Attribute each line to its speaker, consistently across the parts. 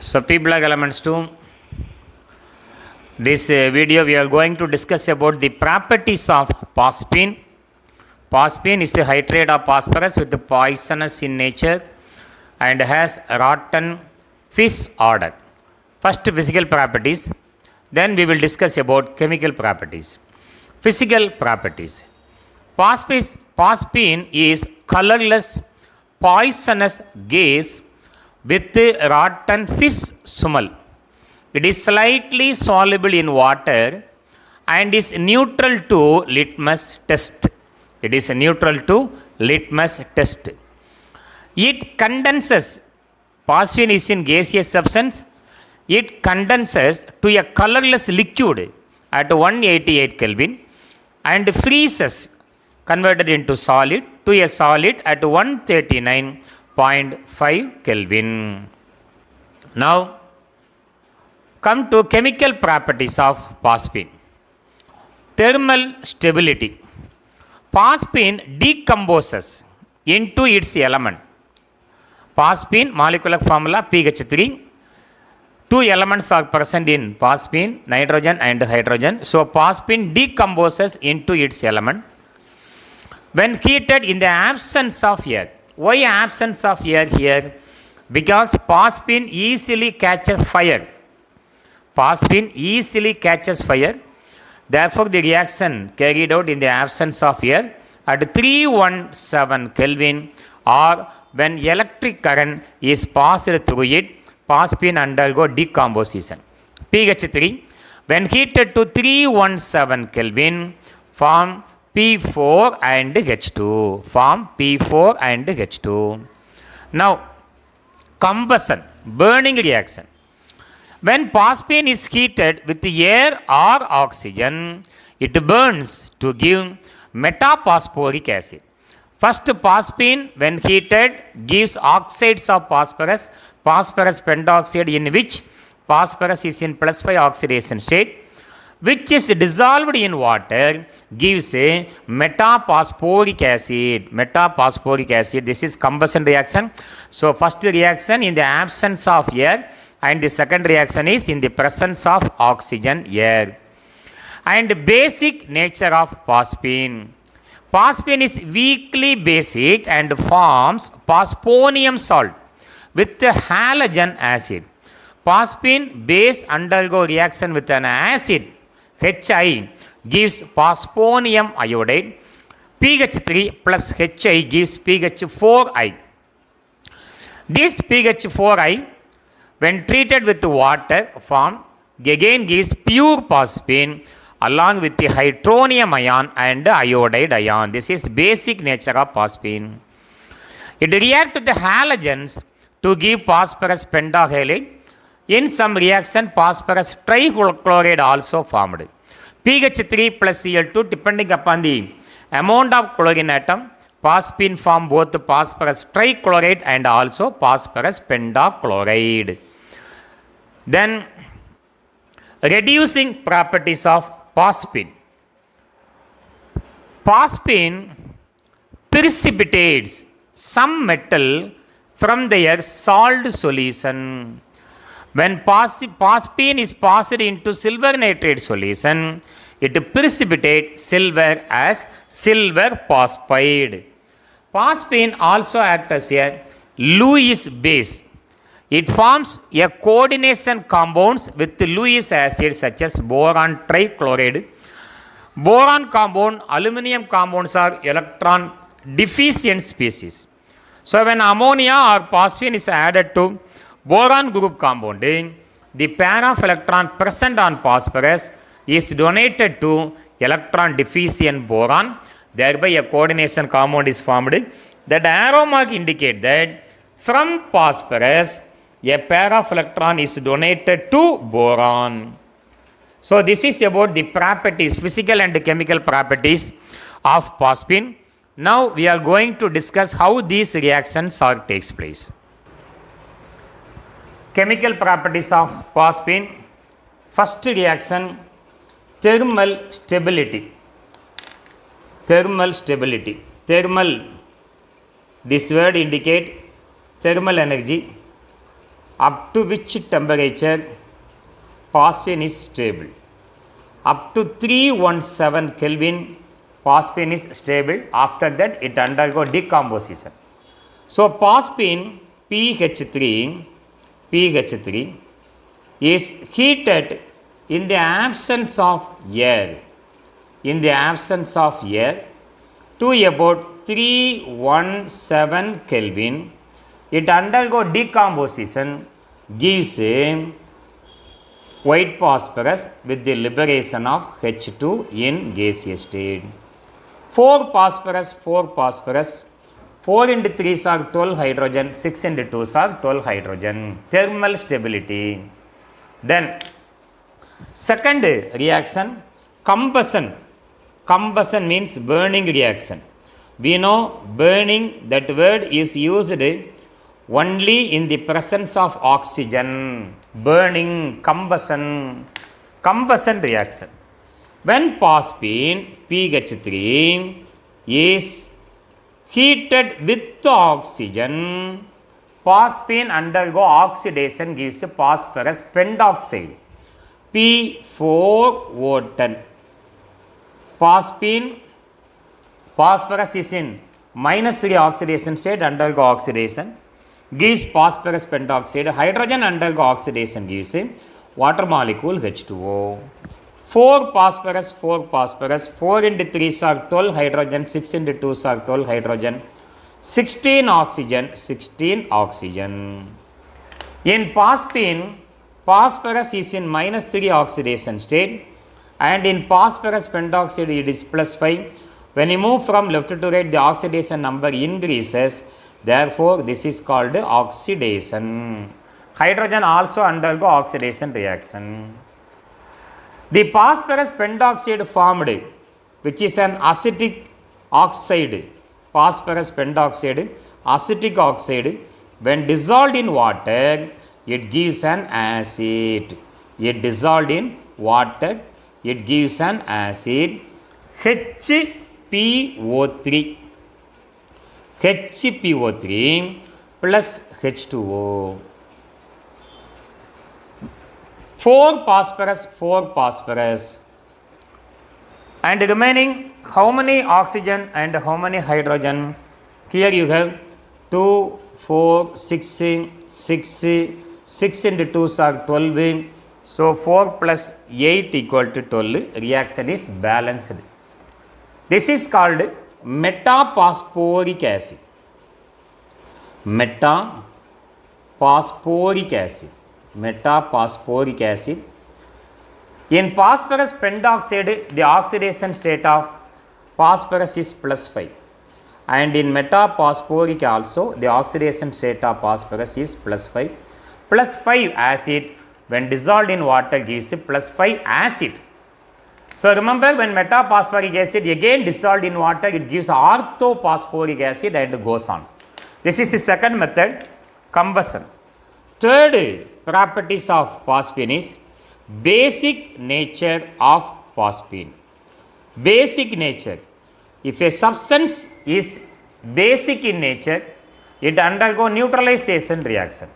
Speaker 1: So P-block elements 2, this video we are going to discuss about the properties of phosphine. Phosphine is a hydrate of phosphorus with poisonous in nature and has rotten fish odor. First physical properties, then we will discuss about chemical properties. Physical properties. Phosphine is colorless poisonous gas with rotten fish smell. It is slightly soluble in water and is neutral to litmus test. It is neutral to litmus test. It condenses. Phosphine is in gaseous substance. It condenses to a colorless liquid at 188 Kelvin and freezes, converted into solid, to a solid at 139.5 Kelvin. Now, come to chemical properties of phosphine. Thermal stability. Phosphine decomposes into its element. Phosphine molecular formula pH 3. Two elements are present in phosphine, nitrogen and hydrogen. So phosphine decomposes into its element when heated in the absence of air. Why absence of air here? Because phosphine easily catches fire. Phosphine easily catches fire. Therefore, the reaction carried out in the absence of air at 317 Kelvin or when electric current is passed through it, phosphine undergo decomposition. pH 3, when heated to 317 Kelvin, form P4 and H2. Form P4 and H2. Now, combustion, burning reaction. When phosphine is heated with air or oxygen, it burns to give metaphosphoric acid. First, phosphine, when heated, gives oxides of phosphorus, phosphorus pentoxide, in which phosphorus is in +5 oxidation state, which is dissolved in water, gives a metaphosphoric acid. Metaphosphoric acid, this is combustion reaction. So, first reaction in the absence of air, and the second reaction is in the presence of oxygen, air. And basic nature of phosphine. Phosphine is weakly basic and forms phosphonium salt with halogen acid. Phosphine base undergo reaction with an acid Hi gives phosphonium iodide. pH 3 plus Hi gives pH 4i. This pH 4i, when treated with water, form again gives pure phosphine along with the hydronium ion and iodide ion. This is basic nature of phosphine. It reacts with the halogens to give phosphorus pentahalide. In some reaction, phosphorus trichloride also formed. pH 3 plus Cl2, depending upon the amount of chlorine atom, phosphine form both phosphorus trichloride and also phosphorus pentachloride. Then, reducing properties of phosphine. Phosphine precipitates some metal from their salt solution. When phosphine is passed into silver nitrate solution, it precipitates silver as silver phosphide. Phosphine also acts as a Lewis base. It forms a coordination compounds with Lewis acid such as boron trichloride. Boron compound, aluminum compounds are electron deficient species. So when ammonia or phosphine is added to boron group compounding, the pair of electron present on phosphorus is donated to electron deficient boron. Thereby a coordination compound is formed. That arrow mark indicates that from phosphorus, a pair of electron is donated to boron. So this is about the properties, physical and chemical properties of phosphine. Now we are going to discuss how these reactions takes place. Chemical properties of phosphine. First reaction, thermal stability. Thermal stability. Thermal, this word indicate thermal energy. up to which temperature phosphine is stable. Up to 317 Kelvin, phosphine is stable. After that, it undergo decomposition. So, phosphine PH3 is heated in the absence of air. In the absence of air to about 317 Kelvin, it undergo decomposition, gives a white phosphorus with the liberation of H2 in gaseous state. 4 phosphorus, 4 into 3 are 12 hydrogen, 6 into 2 are 12 hydrogen. Thermal stability. Then, second reaction, combustion. Combustion means burning reaction. We know burning, that word is used only in the presence of oxygen. Burning, combustion reaction. When phosphine PH3 is heated with oxygen, phosphine undergo oxidation, gives phosphorus pentoxide P4O10. Phosphorus is in -3 oxidation state, undergo oxidation, gives phosphorus pentoxide. Hydrogen undergo oxidation, gives water molecule H2O. 4 phosphorus, 4 into 3 are 12 hydrogen, 6 into 2 are 12 hydrogen, 16 oxygen. In phosphine, phosphorus is in -3 oxidation state, and in phosphorus pentoxide it is +5. When you move from left to right, the oxidation number increases. Therefore, this is called oxidation. Hydrogen also undergo oxidation reaction. The phosphorus pentoxide formed, which is an acetic oxide, phosphorus pentoxide, acetic oxide, when dissolved in water, it gives an acid. It dissolved in water, it gives an acid HPO3 plus H2O. 4 phosphorus, and remaining how many oxygen and how many hydrogen? Here you have 2, 4, 6 into 2 are 12. So 4 plus 8 equal to 12. Reaction is balanced. This is called metaphosphoric acid. Metaphosphoric acid. In phosphorus pentoxide, the oxidation state of phosphorus is +5. And in metaphosphoric also, the oxidation state of phosphorus is +5. +5 acid, when dissolved in water, gives +5 acid. So remember, when metaphosphoric acid again dissolved in water, it gives orthophosphoric acid and goes on. This is the second method, combustion. Third properties of phosphine is basic nature of phosphine. Basic nature. If a substance is basic in nature, it undergo neutralization reaction.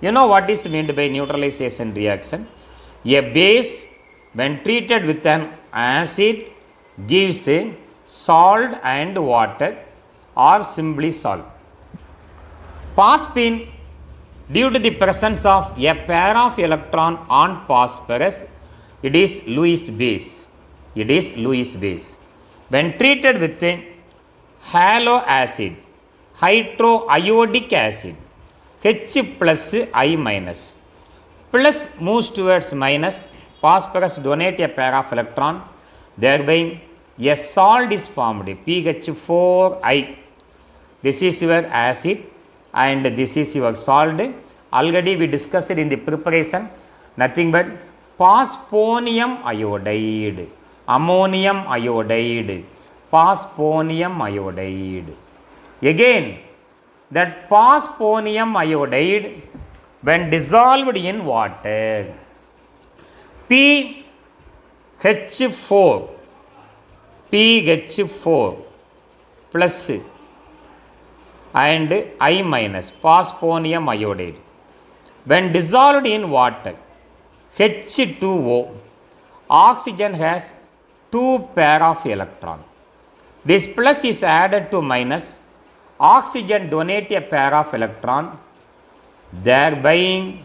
Speaker 1: You know what is meant by neutralization reaction? A base, when treated with an acid, gives a salt and water or simply salt. Phosphine, due to the presence of a pair of electron on phosphorus, it is Lewis base. When treated with a halo acid, hydroiodic acid, H plus I minus, plus moves towards minus, phosphorus donate a pair of electron, thereby a salt is formed, PH4I. This is your acid and this is your salt. Already we discussed it in the preparation, nothing but phosphonium iodide, ammonium iodide, phosphonium iodide. Again, that phosphonium iodide, when dissolved in water, PH4 plus and I minus, phosphonium iodide. When dissolved in water, H2O, oxygen has two pair of electron. This plus is added to minus. Oxygen donate a pair of electron, thereby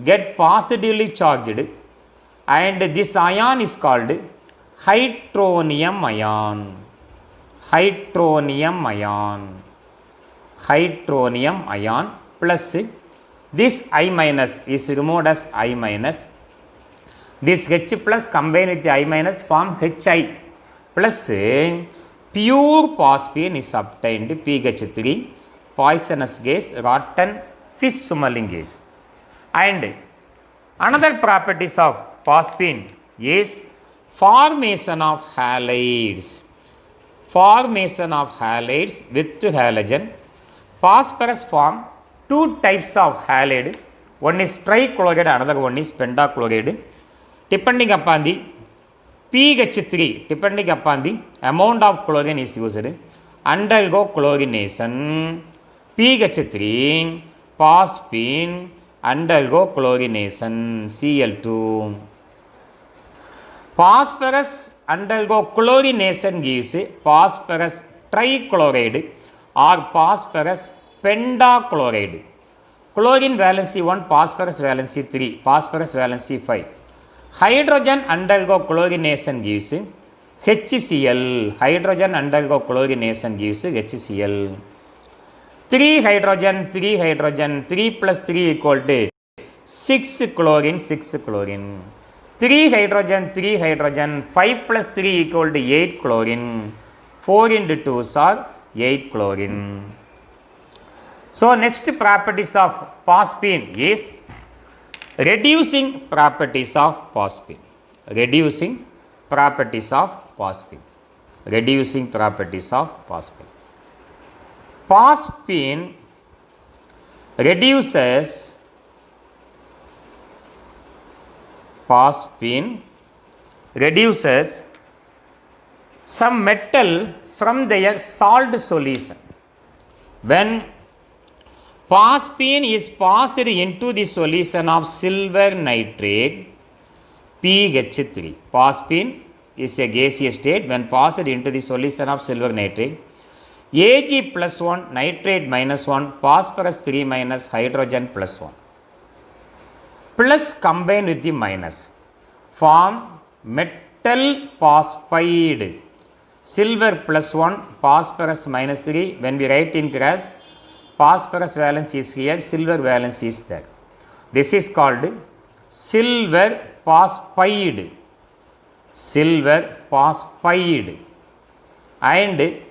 Speaker 1: get positively charged, and this ion is called hydronium ion. Hydronium ion. Hydronium ion plus this I minus is removed as I minus. This H plus combined with the I minus form HI plus pure phosphine is obtained, PH3, poisonous gas, rotten fish smelling gas. And another properties of phosphine is formation of halides. Formation of halides with halogen. Phosphorus form two types of halide. One is trichloride, another one is pentachloride. Depending upon the PH3, depending upon the amount of chlorine is used, undergo chlorination. PH3, phosphine, undergo chlorination, Cl2. Phosphorus undergo chlorination gives phosphorus trichloride or phosphorus pentachloride. Chlorine valency 1, phosphorus valency 3, phosphorus valency 5. Hydrogen undergo chlorination gives HCl. Hydrogen undergo chlorination gives HCl. 3 hydrogen, 3 hydrogen, 3 plus 3 equal to 6 chlorine, 6 chlorine. 3 hydrogen, 3 hydrogen, 5 plus 3 equal to 8 chlorine. 4 into 2 are 8 chlorine. So next properties of phosphine is reducing properties of phosphine. Reducing properties of phosphine. Reducing properties of phosphine. Phosphine reduces some metal from their salt solution. When phosphine is passed into the solution of silver nitrate, PH3. Phosphine is a gaseous state. When passed into the solution of silver nitrate, Ag plus 1, nitrate minus 1, phosphorus 3 minus, hydrogen plus 1. Plus combined with the minus form metal phosphide. Silver plus 1, phosphorus minus 3. When we write in class, phosphorus valence is here, silver valence is there. This is called silver phosphide. Silver phosphide. And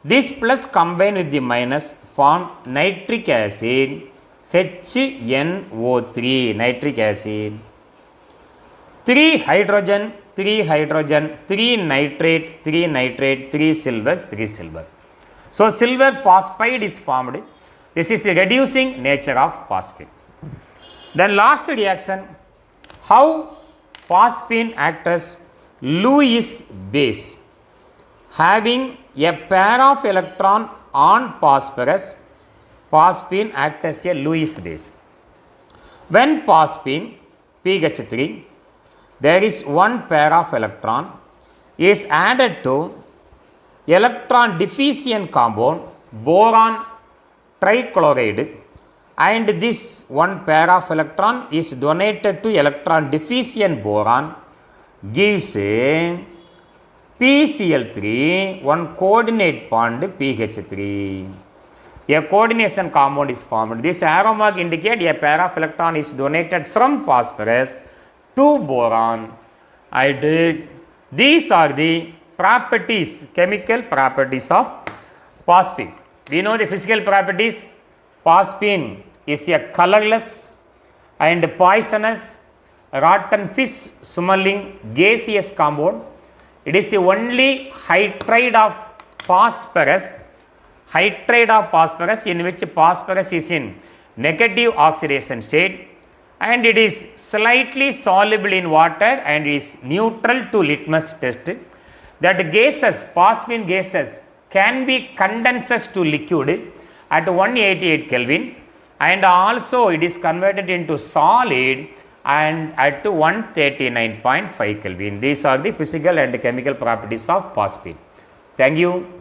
Speaker 1: this plus combined with the minus form nitric acid, HNO3, nitric acid. 3 hydrogen, 3 hydrogen, 3 nitrate, 3 nitrate, 3 silver, 3 silver. So silver phosphide is formed. This is the reducing nature of phosphine. Then last reaction, how phosphine acts as Lewis base. Having a pair of electron on phosphorus, phosphine acts as a Lewis base. When phosphine, PH3, there is one pair of electron is added to electron deficient compound, boron trichloride, and this one pair of electron is donated to electron deficient boron, gives PCl3, one coordinate bond PH3. A coordination compound is formed. This arrow mark indicates a pair of electron is donated from phosphorus to boron. And these are the properties, chemical properties of phosphine. We know the physical properties. Phosphine is a colorless and poisonous, rotten fish smelling gaseous compound. It is the only hydride of phosphorus in which phosphorus is in negative oxidation state, and it is slightly soluble in water and is neutral to litmus test. That gases, phosphine gases, can be condensed to liquid at 188 Kelvin. and also it is converted into solid and at 139.5 Kelvin. These are the physical and chemical properties of phosphine. Thank you.